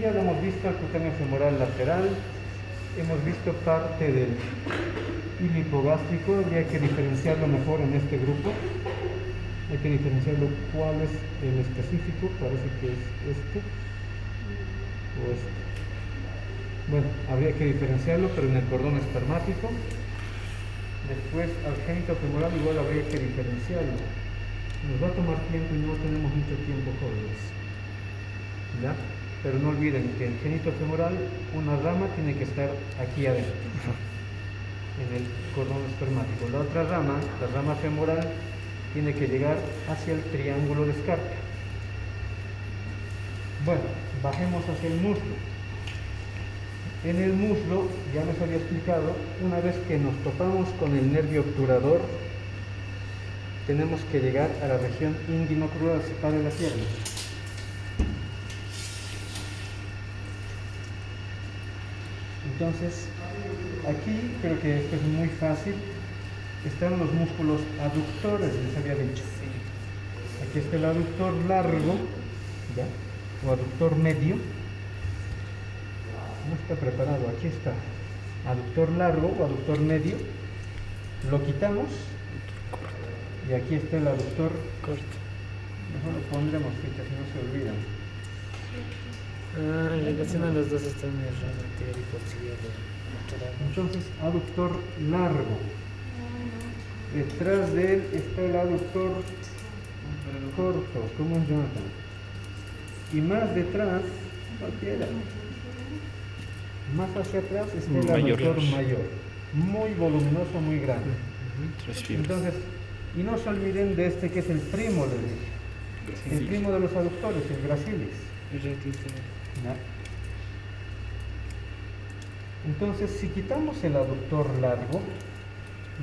ya lo hemos visto, el cutáneo femoral lateral, hemos visto parte del hilo hipogástrico, habría que diferenciarlo mejor en este grupo, hay que diferenciarlo cuál es el específico, parece que es este o este. Bueno, habría que diferenciarlo, pero en el cordón espermático. Después al génito femoral igual habría que diferenciarlo. Nos va a tomar tiempo y no tenemos mucho tiempo, jóvenes. ¿Ya? Pero no olviden que el génito femoral, una rama tiene que estar aquí adentro, en el cordón espermático. La otra rama, la rama femoral, tiene que llegar hacia el triángulo de Scarpa. Bueno, bajemos hacia el muslo. En el muslo, ya les había explicado, una vez que nos topamos con el nervio obturador, tenemos que llegar a la región inguinocrural, separa la pierna. Entonces, aquí creo que esto es muy fácil. Están los músculos aductores, les había dicho. Aquí está el aductor largo, ¿ya? O aductor medio. No está preparado, aquí está. Aductor largo o aductor medio. Lo quitamos. Y aquí está el aductor corto. Mejor lo pondremos, fíjate, si no se olvidan. En relación a los dos están en el ramo anterior y posterior de Entonces, aductor largo. Detrás de él está el aductor corto, ¿cómo es, Jonathan? Y más detrás, cualquiera. Más hacia atrás está el aductor mayor. Muy voluminoso, muy grande. Entonces, y no se olviden de este que es el primo, les dije. El primo de los aductores, el gracilis. ¿Ya? Entonces, si quitamos el aductor largo,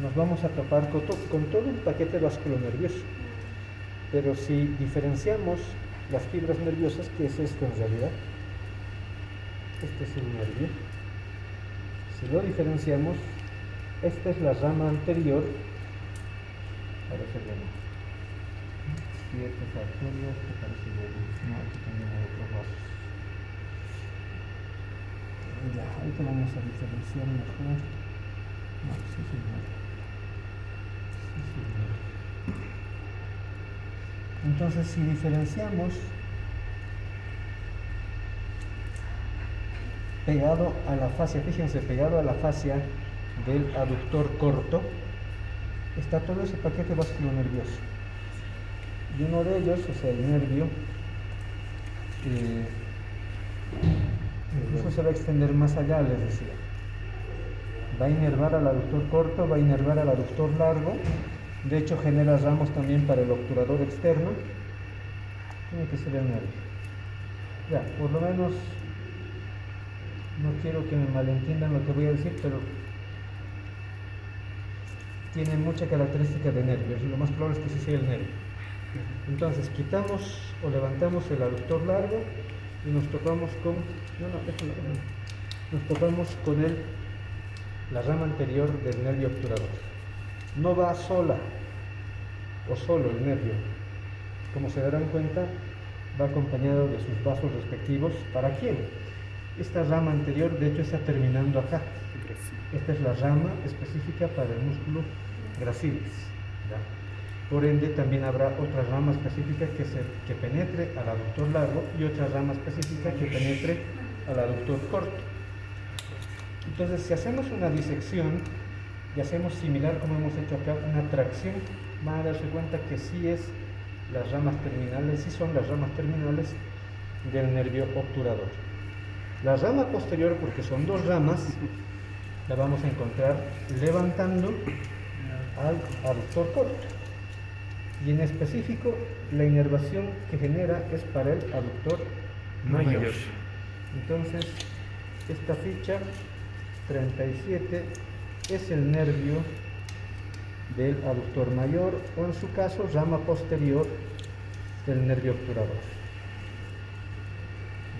nos vamos a topar con todo un paquete vasculonervioso. Pero si diferenciamos las fibras nerviosas, ¿qué es esto en realidad? Este es el nervio. Si lo diferenciamos, esta es la rama anterior. Parece bien. Siete arterias, que parece bien. No, aquí también hay otros vasos. Ya, ahorita vamos a diferenciar mejor. No, sí, señor. Sí, señor. Entonces, si diferenciamos pegado a la fascia, fíjense, pegado a la fascia del aductor corto, está todo ese paquete vasculonervioso. Y uno de ellos, o sea, el nervio, incluso se va a extender más allá, les decía. Va a inervar al aductor corto, va a inervar al aductor largo. De hecho, genera ramos también para el obturador externo. Tiene que ser el nervio. Ya, por lo menos, no quiero que me malentiendan lo que voy a decir, pero tiene mucha característica de nervio. Lo más probable es que sí sea el nervio. Entonces, quitamos o levantamos el aductor largo y nos topamos con... Nos topamos con la rama anterior del nervio obturador. No va sola o solo el nervio. Como se darán cuenta, va acompañado de sus vasos respectivos. ¿Para quién? Esta rama anterior, de hecho, está terminando acá. Esta es la rama específica para el músculo gracilis. ¿Ya? Por ende, también habrá otra rama específica que penetre al aductor largo y otra rama específica que penetre al aductor corto. Entonces, si hacemos una disección y hacemos similar como hemos hecho acá, una tracción, van a darse cuenta que sí es las ramas terminales, sí son las ramas terminales del nervio obturador. La rama posterior, porque son dos ramas, la vamos a encontrar levantando al aductor corto. Y en específico, la inervación que genera es para el aductor mayor. Entonces, esta ficha 37 es el nervio del aductor mayor, o en su caso, rama posterior del nervio obturador.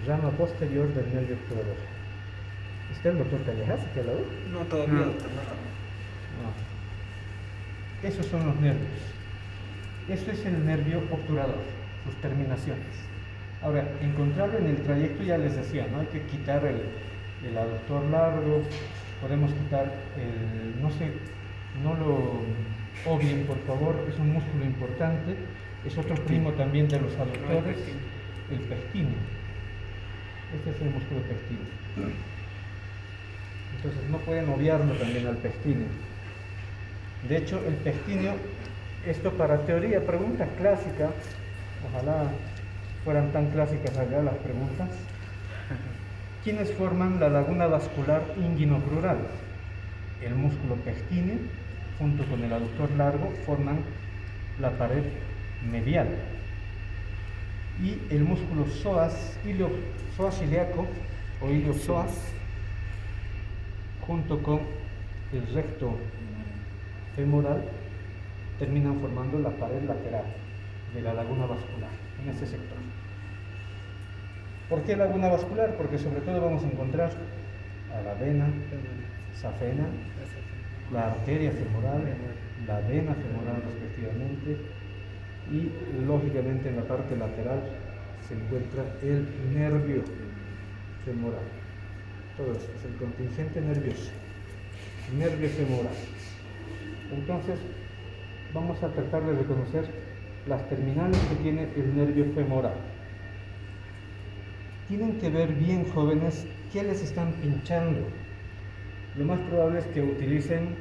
Rama posterior del nervio obturador. ¿Está el doctor Callejas aquí al lado? No, todavía. No. Esos son los nervios. Eso es el nervio obturador, sus terminaciones. Ahora, encontrar en el trayecto, ya les decía, ¿no? Hay que quitar el aductor largo, podemos quitar el, no sé, no lo obvien por favor, es un músculo importante, es otro primo también de los aductores, el pectíneo. Este es el músculo pectíneo. Entonces no pueden obviarlo también al pectíneo. De hecho, el pectíneo, esto para teoría, pregunta clásica, ojalá fueran tan clásicas allá las preguntas. ¿Quiénes forman la laguna vascular inguinocrural? El músculo pectíneo, junto con el aductor largo, forman la pared medial. Y el músculo psoas ilíaco o iliopsoas, junto con el recto femoral, terminan formando la pared lateral de la laguna vascular, en ese sector. ¿Por qué laguna vascular? Porque sobre todo vamos a encontrar a la vena safena, la arteria femoral, la vena femoral respectivamente, y lógicamente en la parte lateral se encuentra el nervio femoral. Todo esto es el contingente nervioso, nervio femoral. Entonces vamos a tratar de reconocer las terminales que tiene el nervio femoral. Tienen que ver bien, jóvenes, qué les están pinchando. Lo más probable es que utilicen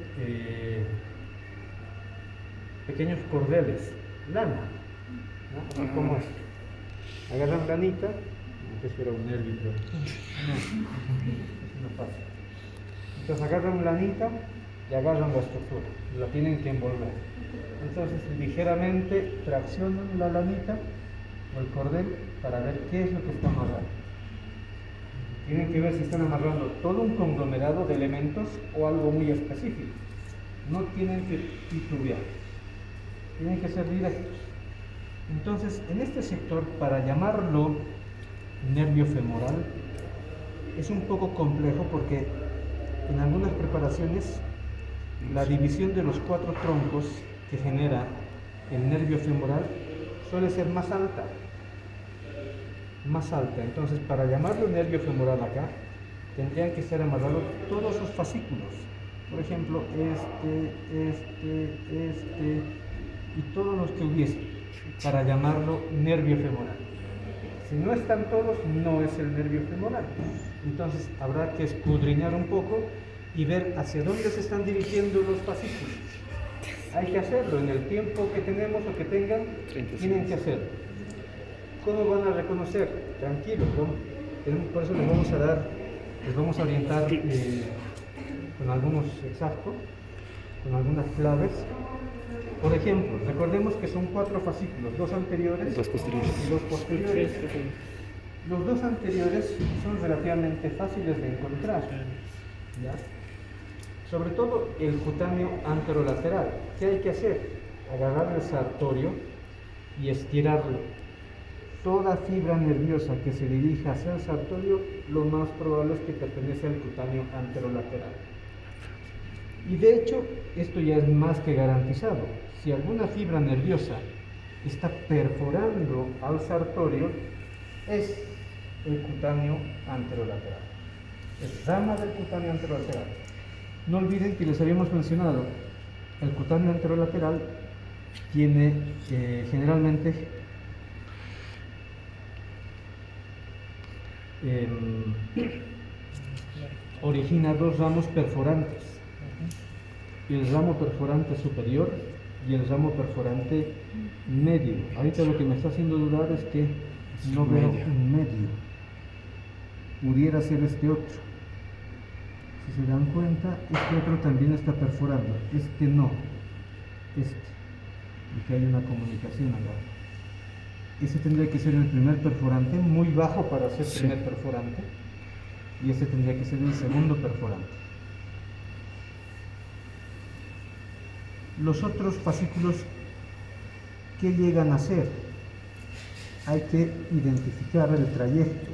pequeños cordeles, lana, ¿no? Como esto. Agarran lanita, que eso era un nervio, pero no pasa. Entonces agarran lanita y agarran la estructura, la tienen que envolver. Entonces ligeramente traccionan la lanita o el cordel para ver qué es lo que está amarrando. Tienen que ver si están amarrando todo un conglomerado de elementos o algo muy específico. No tienen que titubear, tienen que ser directos. Entonces, en este sector, para llamarlo nervio femoral, es un poco complejo porque en algunas preparaciones la división de los 4 troncos que genera el nervio femoral suele ser más alta. Entonces, para llamarlo nervio femoral acá, tendrían que ser amarrados todos sus fascículos. Por ejemplo, este y todos los que hubiese, para llamarlo nervio femoral. Si no están todos, no es el nervio femoral. Entonces, habrá que escudriñar un poco y ver hacia dónde se están dirigiendo los fascículos. Hay que hacerlo en el tiempo que tenemos o que tengan, tienen que hacerlo. ¿Cómo van a reconocer? Tranquilos, ¿no? Por eso les vamos a orientar con algunos exactos, con algunas claves. Por ejemplo, recordemos que son 4 fascículos, 2 anteriores, 2 posteriores y 2 posteriores. Los 2 anteriores son relativamente fáciles de encontrar, ¿ya? Sobre todo el cutáneo anterolateral. ¿Qué hay que hacer? Agarrar el sartorio y estirarlo. Toda fibra nerviosa que se dirija hacia el sartorio, lo más probable es que pertenece al cutáneo anterolateral. Y de hecho, esto ya es más que garantizado. Si alguna fibra nerviosa está perforando al sartorio, es el cutáneo anterolateral. Es rama del cutáneo anterolateral. No olviden que les habíamos mencionado, el cutáneo anterolateral tiene generalmente origina 2 ramos perforantes, el ramo perforante superior y el ramo perforante medio. Ahorita lo que me está haciendo dudar es que no veo un medio, pudiera ser este otro. Si se dan cuenta, este otro también está perforando, este no, y que hay una comunicación acá. Ese tendría que ser el primer perforante, muy bajo para ser primer perforante, y este tendría que ser el segundo perforante. Los otros fascículos, ¿qué llegan a ser? Hay que identificar el trayecto.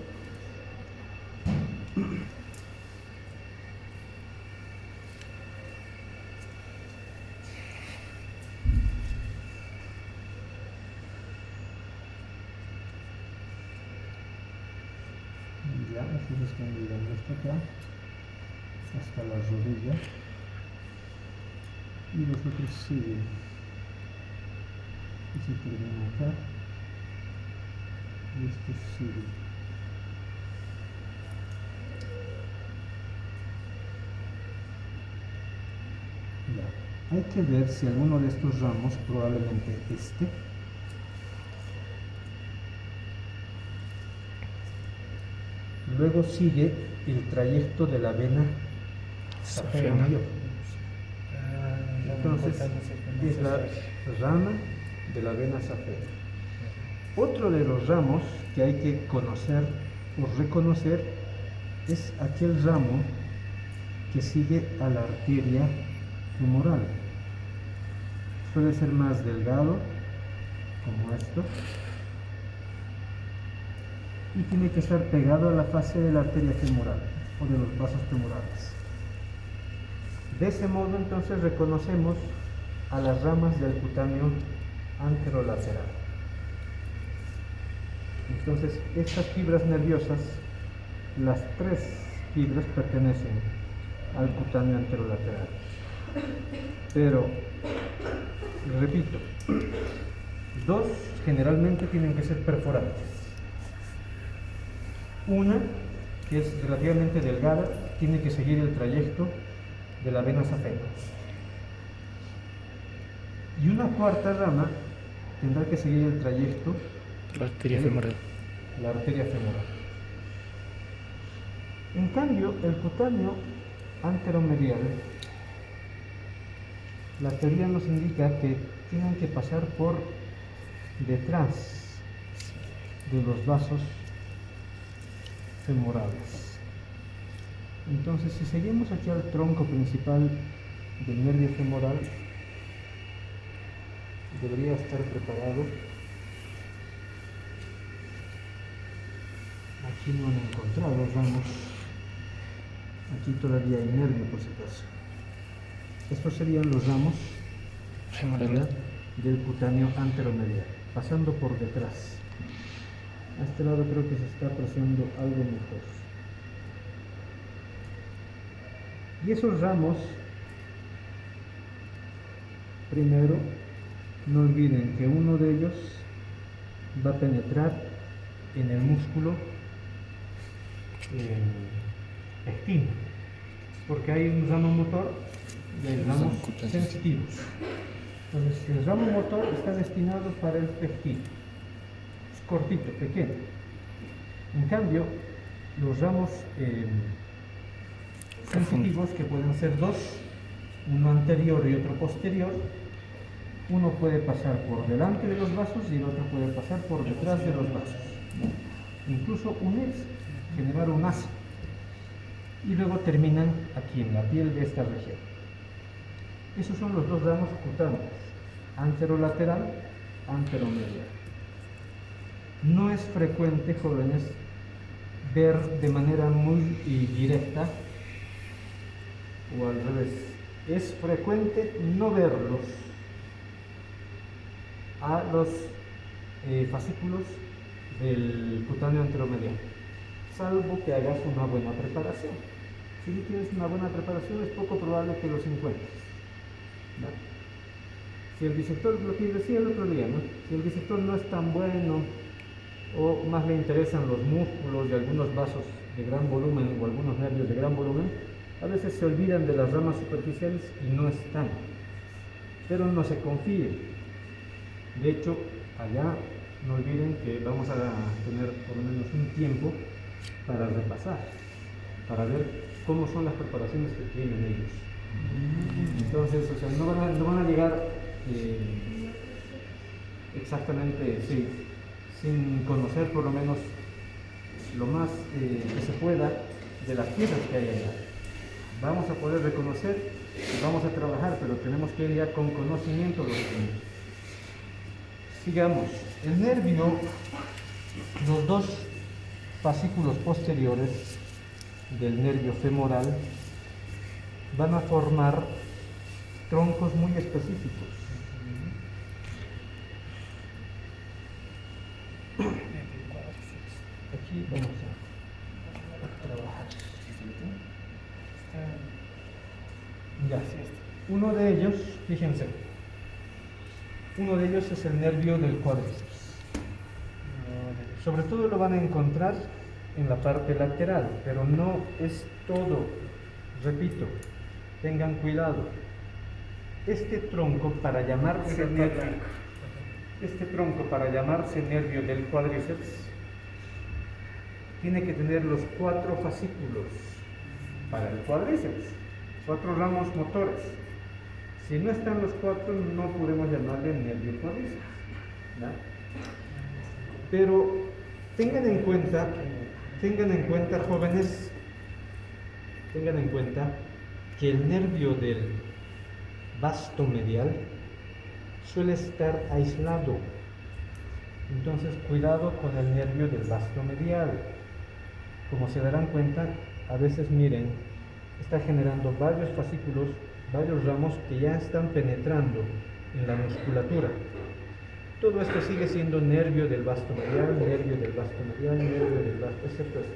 estos están llegando hasta acá, hasta la rodilla, y los otros siguen, y se termina acá, y estos siguen. Ya. Hay que ver si alguno de estos ramos, probablemente este, luego sigue el trayecto de la vena safena mayor. Entonces es la rama de la vena safena. Otro de los ramos que hay que conocer o reconocer es aquel ramo que sigue a la arteria femoral. Suele ser más delgado, como esto, y tiene que estar pegado a la fase de la arteria femoral o de los vasos femorales. De ese modo entonces reconocemos a las ramas del cutáneo anterolateral. Entonces estas fibras nerviosas, las tres fibras pertenecen al cutáneo anterolateral. Pero, repito, dos generalmente tienen que ser perforantes. Una, que es relativamente delgada, tiene que seguir el trayecto de la vena safena. Y una cuarta rama tendrá que seguir el trayecto La arteria femoral. la arteria femoral. En cambio, el cutáneo anteromedial, la teoría nos indica que tienen que pasar por detrás de los vasos femorales. Entonces, si seguimos aquí al tronco principal del nervio femoral, debería estar preparado. Aquí no han encontrado ramos. Aquí todavía hay nervio, por si acaso. Estos serían los ramos Femoral. del cutáneo anteromedial, pasando por detrás. A este lado creo que se está apreciando algo mejor. Y esos ramos, primero, no olviden que uno de ellos va a penetrar en el músculo espino, porque hay un ramo motor y hay ramos sensitivos. Entonces, el ramo motor está destinado para el pectino. Es cortito, pequeño. En cambio, los ramos sensitivos, que pueden ser dos, uno anterior y otro posterior, uno puede pasar por delante de los vasos y el otro puede pasar por detrás de los vasos. Incluso unirse, generar un asa. Y luego terminan aquí en la piel de esta región. Esos son los dos ramos cutáneos, anterolateral, anteromedial. No es frecuente, jóvenes, ver de manera muy directa, o al revés, es frecuente no verlos a los fascículos del cutáneo anteromedial, salvo que hagas una buena preparación. Si no tienes una buena preparación, es poco probable que los encuentres, ¿no? Si el disector, lo que decía el otro día, ¿no? Si el disector no es tan bueno, o más le interesan los músculos y algunos vasos de gran volumen o algunos nervios de gran volumen, a veces se olvidan de las ramas superficiales y no están. Pero no se confíen. De hecho, allá no olviden que vamos a tener por lo menos un tiempo para repasar, para ver cómo son las preparaciones que tienen ellos. Entonces, o sea, no van a llegar exactamente, sí, sin conocer por lo menos lo más que se pueda de las piezas que hay allá. Vamos a poder reconocer, vamos a trabajar, pero tenemos que ir ya con conocimiento de lo que tenemos. Sigamos. El nervio, los dos fascículos posteriores del nervio femoral van a formar troncos muy específicos. Aquí vamos trabajar. Está. Ya. Sí, está. Uno de ellos, fíjense, uno de ellos es el nervio del cuádriceps. Sobre todo lo van a encontrar en la parte lateral, pero no es todo. Repito, tengan cuidado. Este tronco para llamarse nervio del cuádriceps tiene que tener los 4 fascículos para el cuádriceps, 4 ramos motores. Si no están los 4, no podemos llamarle nervio cuádriceps, ¿no? Pero tengan en cuenta, jóvenes, tengan en cuenta que el nervio del vasto medial suele estar aislado. Entonces, cuidado con el nervio del vasto medial. Como se darán cuenta, a veces miren, está generando varios fascículos, varios ramos que ya están penetrando en la musculatura. Todo esto sigue siendo nervio del vasto medial, nervio del vasto medial, nervio del vasto, excepto este.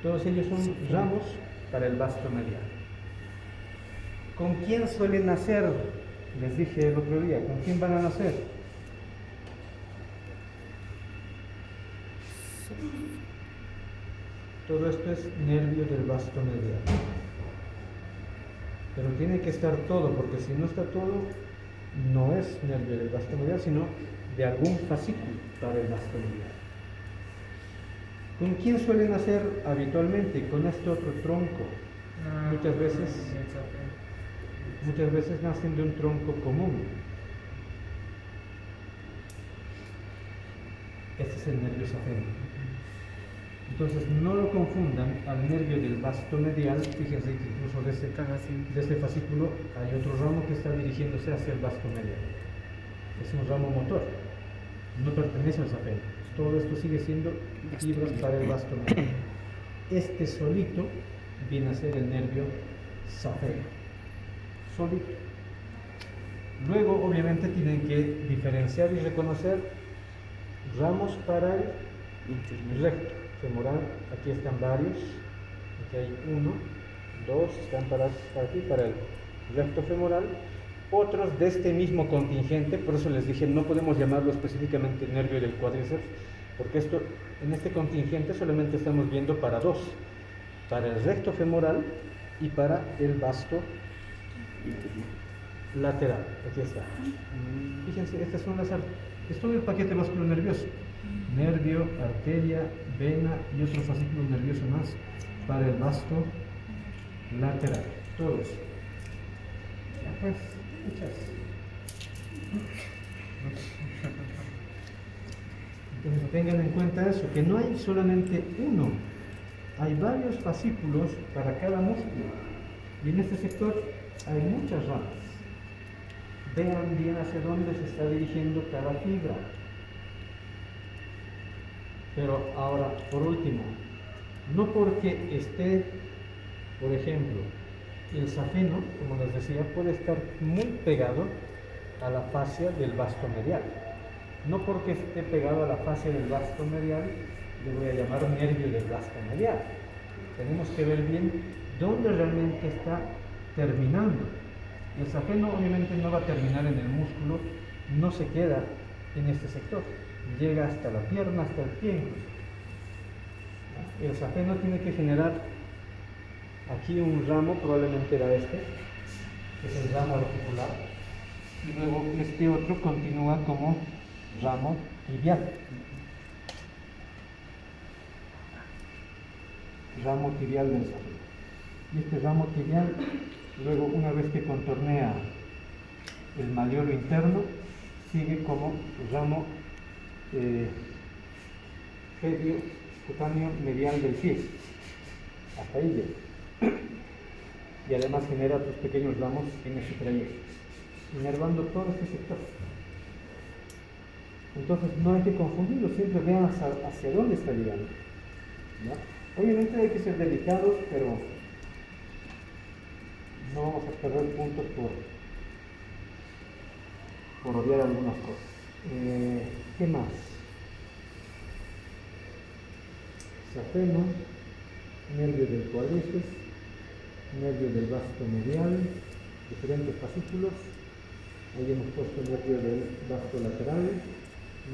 Todos ellos son ramos para el vasto medial. ¿Con quién suelen nacer? Les dije el otro día, ¿con quién van a nacer? Todo esto es nervio del vasto medial. Pero tiene que estar todo, porque si no está todo, no es nervio del vasto medial, sino de algún fascículo para el vasto medial. ¿Con quién suelen nacer habitualmente? Con este otro tronco. Muchas veces nacen de un tronco común. Este es el nervio safeno. Entonces no lo confundan al nervio del vasto medial. Fíjense que incluso de este fascículo hay otro ramo que está dirigiéndose hacia el vasto medial. Es un ramo motor, no pertenece al safeno. Todo esto sigue siendo fibras para el vasto medial. Este solito viene a ser el nervio safeno. Solito. Luego, obviamente, tienen que diferenciar y reconocer ramos para el recto femoral. Aquí están varios. Aquí hay 1, 2, están para aquí, para el recto femoral. Otros de este mismo contingente, por eso les dije, no podemos llamarlo específicamente nervio del cuádriceps, porque en este contingente solamente estamos viendo para 2, para el recto femoral y para el vasto lateral. Aquí está. Fíjense, estas son es todo el paquete vasculonervioso: nervio, arteria, vena y otro fascículo nervioso más para el vasto lateral. Todo eso. Ya pues, muchas. Entonces tengan en cuenta eso, que no hay solamente uno, hay varios fascículos para cada músculo. Y en este sector hay muchas ramas. Vean bien hacia dónde se está dirigiendo cada fibra. Pero ahora, por último, no porque esté, por ejemplo, el safeno, como les decía, puede estar muy pegado a la fascia del vasto medial. No porque esté pegado a la fascia del vasto medial, le voy a llamar nervio del vasto medial. Tenemos que ver bien dónde realmente está terminando. El safeno obviamente no va a terminar en el músculo, no se queda en este sector, llega hasta la pierna, hasta el pie incluso. El safeno tiene que generar aquí un ramo, probablemente era este, que es el ramo articular, y luego este otro continúa como ramo tibial. Ramo tibial del safeno. Y este ramo tibial, luego una vez que contornea el malleolo interno, sigue como ramo cutáneo medial del pie. Hasta ahí llega. Y además genera otros pequeños ramos en ese trayecto, inervando todo este sector. Entonces no hay que confundirlo, siempre vean hacia dónde está llegando, ¿no? Obviamente hay que ser delicados, pero no vamos a perder puntos por obviar algunas cosas. ¿Qué más? Safeno, nervio del cuádriceps, nervio del vasto medial, diferentes fascículos. Ahí hemos puesto nervio del vasto lateral,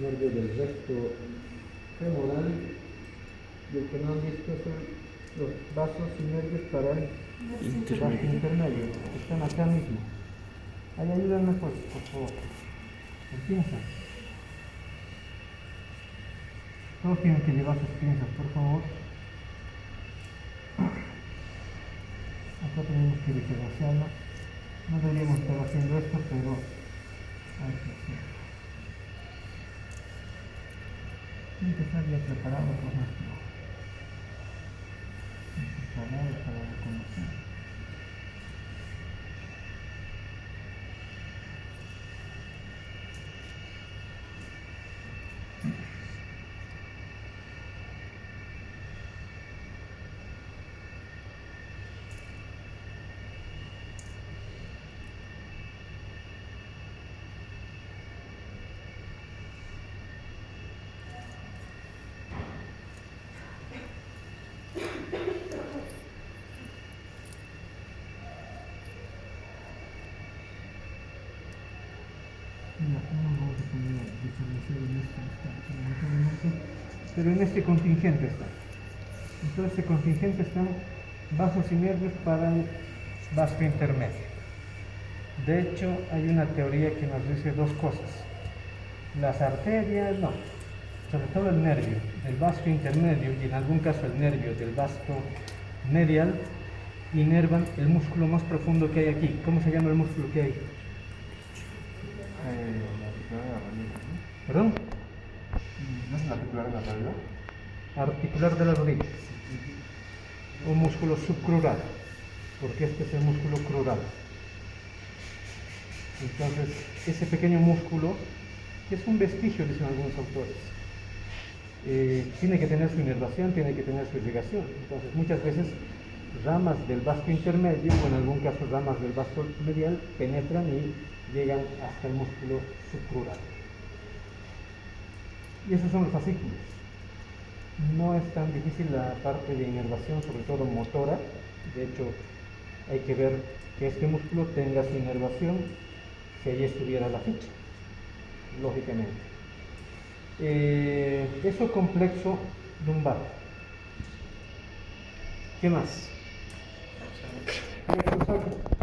nervio del recto femoral, y el que no han visto son los vasos y nervios para el vasto intermedio, que están acá mismo. Ahí ayúdame pues, por favor. Con pinzas. Todos tienen que llevar sus pinzas, por favor. Acá tenemos que diferenciarlo. No deberíamos estar haciendo esto, pero hay que hacerlo. Tiene que estar ya preparado por nuestro canal para reconocer. No vamos a poner a diferenciar en este instante, pero en este contingente está. En todo este contingente están vasos y nervios para el vasto intermedio. De hecho, hay una teoría que nos dice dos cosas. Las arterias, no, sobre todo el nervio del vasto intermedio y en algún caso el nervio del vasto medial inervan el músculo más profundo que hay aquí. ¿Cómo se llama el músculo que hay? ¿Perdón? ¿No es la articular de la rodilla? Articular de la rodilla. Un músculo subcrural, porque este es el músculo crural. Entonces, ese pequeño músculo, que es un vestigio, dicen algunos autores, tiene que tener su inervación, tiene que tener su irrigación. Entonces, muchas veces ramas del vasto intermedio, o en algún caso ramas del vasto medial, penetran y llegan hasta el músculo subcrural. Y esos son los fascículos. No es tan difícil la parte de inervación, sobre todo motora. De hecho, hay que ver que este músculo tenga su inervación si ahí estuviera la ficha, lógicamente. Eso complexo lumbar. ¿Qué más? Plexo sacro.